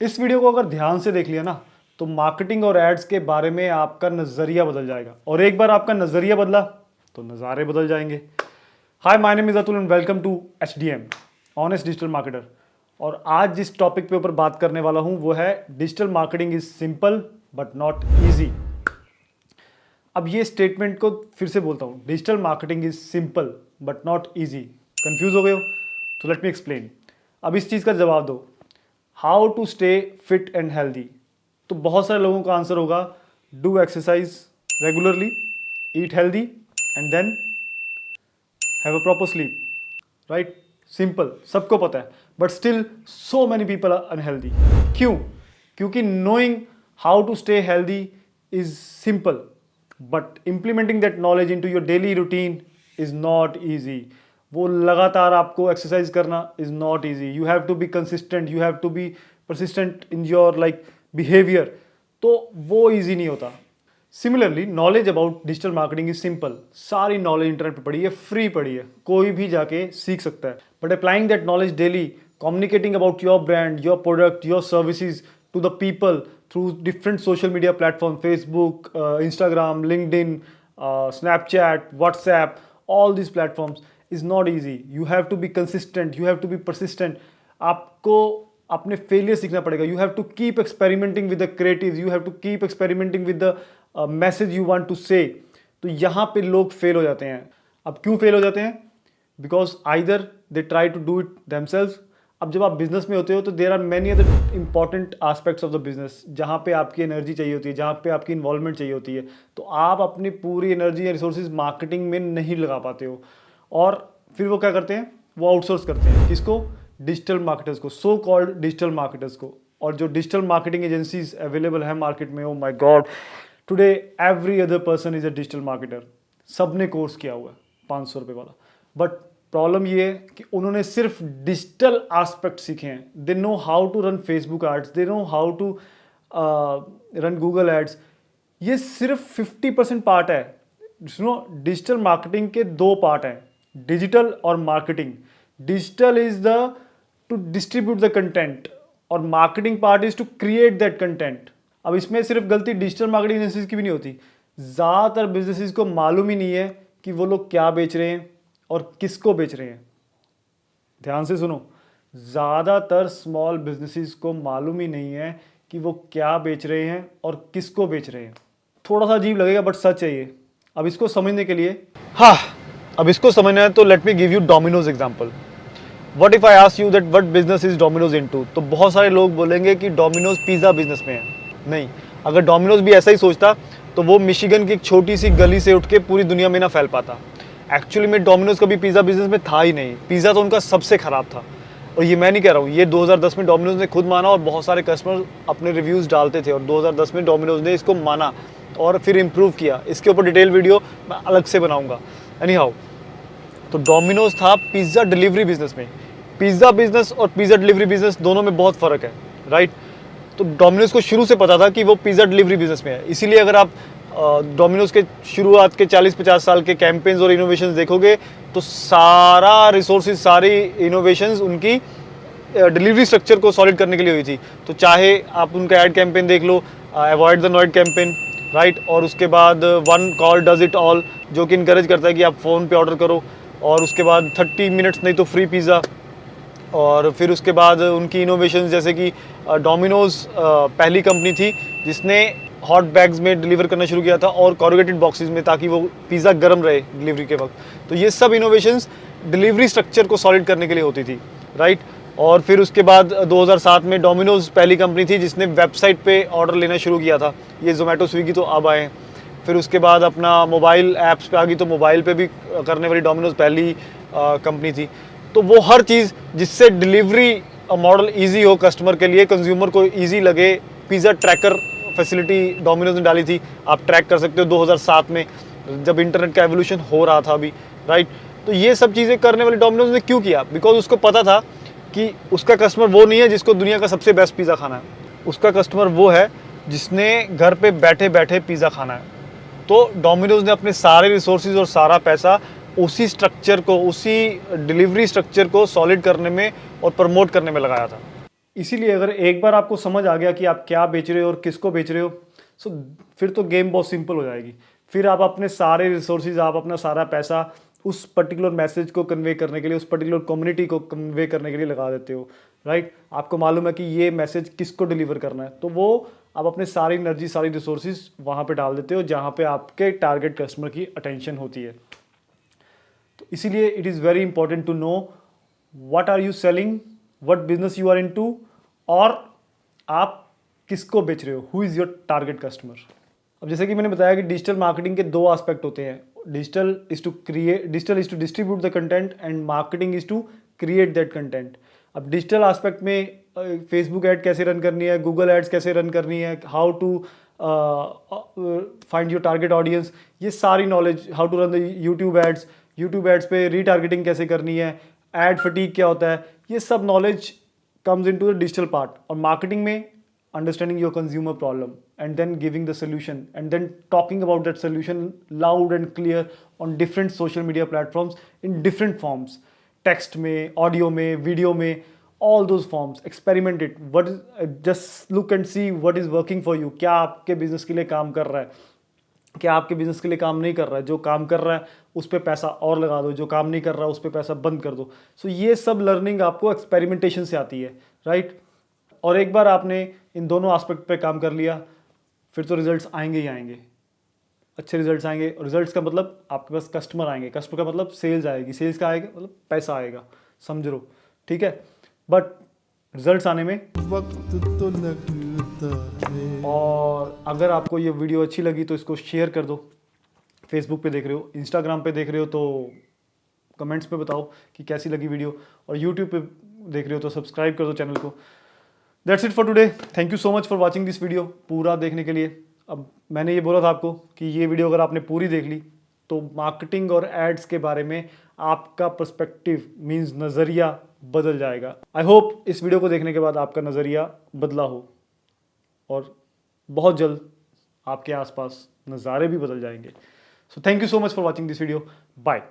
इस वीडियो को अगर ध्यान से देख लिया ना तो मार्केटिंग और एड्स के बारे में आपका नज़रिया बदल जाएगा, और एक बार आपका नज़रिया बदला तो नज़ारे बदल जाएंगे। Hi, my name is Atul and welcome to HDM, honest digital marketer. और आज जिस टॉपिक पे ऊपर बात करने वाला हूं वो है digital marketing is simple but not easy. अब ये स्टेटमेंट को फिर से बोलता हूं, digital marketing is simple but not easy. Confuse हो गए हो तो लेट मी एक्सप्लेन। अब इस चीज़ का जवाब दो, how to stay fit and healthy. तो बहुत सारे लोगों का आंसर होगा do exercise regularly, eat healthy and then have a proper sleep. Right, simple, सबको पता है, but still so many people are unhealthy. क्यों? क्योंकि knowing how to stay healthy is simple but implementing that knowledge into your daily routine is not easy. वो लगातार आपको exercise करना is not easy. You have to be consistent, you have to be persistent in your behaviour, तो वो easy नहीं होता। Similarly knowledge about digital marketing is simple. सारी knowledge internet पे पड़ी है, फ्री पड़ी है, कोई भी जाके सीख सकता है। But applying that knowledge daily, communicating about your brand, your product, your services to the people through different social media platform, Facebook, Instagram, LinkedIn, Snapchat, WhatsApp, all these platforms is not easy. You have to be consistent, you have to be persistent. आपको अपने failure सीखना पड़ेगा. You have to keep experimenting with the creatives, you have to keep experimenting with the message you want to say. तो यहाँ पे लोग fail हो जाते हैं. अब क्यों फेल हो जाते हैं? Because either they try to do it themselves. अब जब आप बिजनेस में होते हो तो there are many other important aspects of the business जहाँ पे आपकी एनर्जी चाहिए होती है, जहाँ पे आपकी इन्वॉल्वमेंट चाहिए होती है, तो आप अपनी पूरी एनर्जी या रिसोर्सेज मार्केटिंग में नहीं लगा पाते हो। और फिर वो क्या करते हैं? वो आउटसोर्स करते हैं। किसको? डिजिटल मार्केटर्स को, सो कॉल्ड डिजिटल मार्केटर्स को। और जो डिजिटल मार्केटिंग एजेंसीज अवेलेबल है मार्केट में, oh my god, today every other person is a digital marketer. सब ने कोर्स किया हुआ है 500 रुपये वाला, बट प्रॉब्लम ये है कि उन्होंने सिर्फ डिजिटल एस्पेक्ट सीखे हैं। They know how to run Facebook ads, they know how to run Google ads. ये सिर्फ 50% पार्ट है। डिजिटल मार्केटिंग के 2 पार्ट हैं, डिजिटल और marketing. Digital is the to distribute the content और marketing part is to create that content. अब इसमें सिर्फ गलती डिजिटल मार्केटिंग एजेंसीज की भी नहीं होती। ज़्यादातर बिजनेसेस को मालूम ही नहीं है कि वो लोग क्या बेच रहे हैं और किसको बेच रहे हैं। ध्यान से सुनो, ज़्यादातर स्मॉल बिजनेसेस को मालूम ही नहीं है कि वो क्या बेच रहे हैं और किसको बेच रहे हैं। थोड़ा सा अजीब लगेगा बट सच है ये। अब इसको समझने के लिए अब इसको समझना है तो let me give you Domino's example. What if I ask you that what business is Domino's into? तो बहुत सारे लोग बोलेंगे कि डोमिनोज पिज़्ज़ा बिजनेस में है। नहीं, अगर डोमिनोज भी ऐसा ही सोचता तो वो मिशिगन की एक छोटी सी गली से उठ के पूरी दुनिया में ना फैल पाता। एक्चुअली में डोमिनोज कभी पिज़्ज़ा बिजनेस में था ही नहीं। पिज़्ज़ा तो उनका सबसे ख़राब था, और ये मैं नहीं कह रहा हूँ, ये 2010 में डोमिनोज ने खुद माना और बहुत सारे कस्टमर अपने रिव्यूज़ डालते थे, और 2010 में डोमिनोज ने इसको माना और फिर इम्प्रूव किया। इसके ऊपर डिटेल वीडियो मैं अलग से बनाऊँगा। एनी हाउ, तो डोमिनोज था पिज़्ज़ा डिलीवरी बिजनेस में। पिज़्ज़ा बिजनेस और पिज़्ज़ा डिलीवरी बिजनेस दोनों में बहुत फ़र्क है, राइट? तो डोमिनोज को शुरू से पता था कि वो पिज़्ज़ा डिलीवरी बिजनेस में है। इसीलिए अगर आप डोमिनोज के शुरुआत के 40-50 साल के कैंपेन्स और इनोवेशंस देखोगे तो सारा रिसोर्सेज, सारी इनोवेशंस उनकी डिलीवरी स्ट्रक्चर को सॉलिड करने के लिए हुई थी। तो चाहे आप उनका एड कैंपेन देख लो, अवॉइड द नॉइड कैंपेन, राइट? और उसके बाद one call does it all, जो कि इनकरेज करता है कि आप फ़ोन पे ऑर्डर करो, और उसके बाद 30 मिनट्स नहीं तो फ्री पिज़्ज़ा। और फिर उसके बाद उनकी इनोवेशन, जैसे कि डोमिनोज पहली कंपनी थी जिसने हॉट बैग्स में डिलीवर करना शुरू किया था और कॉरुगेटेड बॉक्सेस में, ताकि वो पिज़्ज़ा गर्म रहे डिलीवरी के वक्त। तो ये सब इनोवेशंस डिलीवरी स्ट्रक्चर को सॉलिड करने के लिए होती थी, राइट? और फिर उसके बाद 2007 में डोमिनोज पहली कंपनी थी जिसने वेबसाइट पे ऑर्डर लेना शुरू किया था। ये जोमेटो, स्विगी तो अब आए हैं। फिर उसके बाद अपना मोबाइल ऐप्स पे आ गई, तो मोबाइल पे भी करने वाली डोमिनोज पहली कंपनी थी। तो वो हर चीज़ जिससे डिलीवरी मॉडल ईजी हो कस्टमर के लिए, कंज्यूमर को ईजी लगे, पिज़्ज़ा ट्रैकर फैसिलिटी डोमिनोज ने डाली थी। आप ट्रैक कर सकते हो 2007 में, जब इंटरनेट का एवोल्यूशन हो रहा था अभी, राइट? तो ये सब चीज़ें करने वाली डोमिनोज ने क्यों किया? बिकॉज उसको पता था कि उसका कस्टमर वो नहीं है जिसको दुनिया का सबसे बेस्ट पिज़्ज़ा खाना है। उसका कस्टमर वो है जिसने घर पे बैठे बैठे पिज़्ज़ा खाना है। तो डोमिनोज ने अपने सारे रिसोर्सेज और सारा पैसा उसी स्ट्रक्चर को, उसी डिलीवरी स्ट्रक्चर को सॉलिड करने में और प्रमोट करने में लगाया था। इसीलिए अगर एक बार आपको समझ आ गया कि आप क्या बेच रहे हो और किसको बेच रहे हो, सो फिर तो गेम बहुत सिंपल हो जाएगी। फिर आप अपने सारे रिसोर्सेज, आप अपना सारा पैसा उस पर्टिकुलर मैसेज को कन्वे करने के लिए, उस पर्टिकुलर कम्युनिटी को कन्वे करने के लिए लगा देते हो, राइट। आपको मालूम है कि ये मैसेज किसको डिलीवर करना है, तो वो आप अपने सारी एनर्जी, सारी रिसोर्सेज वहाँ पे डाल देते हो जहाँ पे आपके टारगेट कस्टमर की अटेंशन होती है। तो इसीलिए it is very important to know what are you selling, what business you are into, और आप किसको बेच रहे हो, who is your target customer. अब जैसे कि मैंने बताया कि डिजिटल मार्केटिंग के दो एस्पेक्ट होते हैं, digital is to distribute the content and marketing is to create that content. अब डिजिटल एस्पेक्ट में फेसबुक ऐड कैसे रन करनी है, गूगल एड्स कैसे रन करनी है, how to find your target audience, ये सारी knowledge, how to run the YouTube ads पे रीटारगेटिंग कैसे करनी है, एड फटीग क्या होता है, ये सब knowledge comes into the digital part. और मार्केटिंग में understanding your consumer problem and then giving the solution and then talking about that solution loud and clear on different social media platforms in different forms, text में, audio में, video में, all those forms, experiment it, what is just look and see what is working for you, क्या आपके business के लिए काम कर रहा है, क्या आपके बिजनेस के लिए काम नहीं कर रहा है, जो काम कर रहा है उस पर पैसा और लगा दो, जो काम नहीं कर रहा है उस पर पैसा बंद कर दो। सो ये सब लर्निंग आपको एक्सपेरिमेंटेशन से आती है, राइट। और एक बार आपने इन दोनों एस्पेक्ट पे काम कर लिया, फिर तो रिजल्ट्स आएंगे ही आएंगे, अच्छे रिजल्ट्स आएंगे। रिजल्ट्स का मतलब आपके पास कस्टमर आएंगे, कस्टमर का मतलब सेल्स आएगी, सेल्स का आएगा मतलब पैसा आएगा, समझ लो, ठीक है। बट रिजल्ट्स आने में वक्त तो लगता है। और अगर आपको ये वीडियो अच्छी लगी तो इसको शेयर कर दो। फेसबुक पे देख रहे हो, इंस्टाग्राम पे देख रहे हो तो कमेंट्स पे बताओ कि कैसी लगी वीडियो, और यूट्यूब पे देख रहे हो तो सब्सक्राइब कर दो चैनल को। That's it for today, thank you so much for watching this video, पूरा देखने के लिए। अब मैंने ये बोला था आपको कि ये वीडियो अगर आपने पूरी देख ली तो मार्केटिंग और एड्स के बारे में आपका पर्सपेक्टिव मीन्स नज़रिया बदल जाएगा। आई होप इस वीडियो को देखने के बाद आपका नज़रिया बदला हो और बहुत जल्द आपके आसपास नज़ारे भी बदल जाएंगे। So thank you so much for watching this video, bye.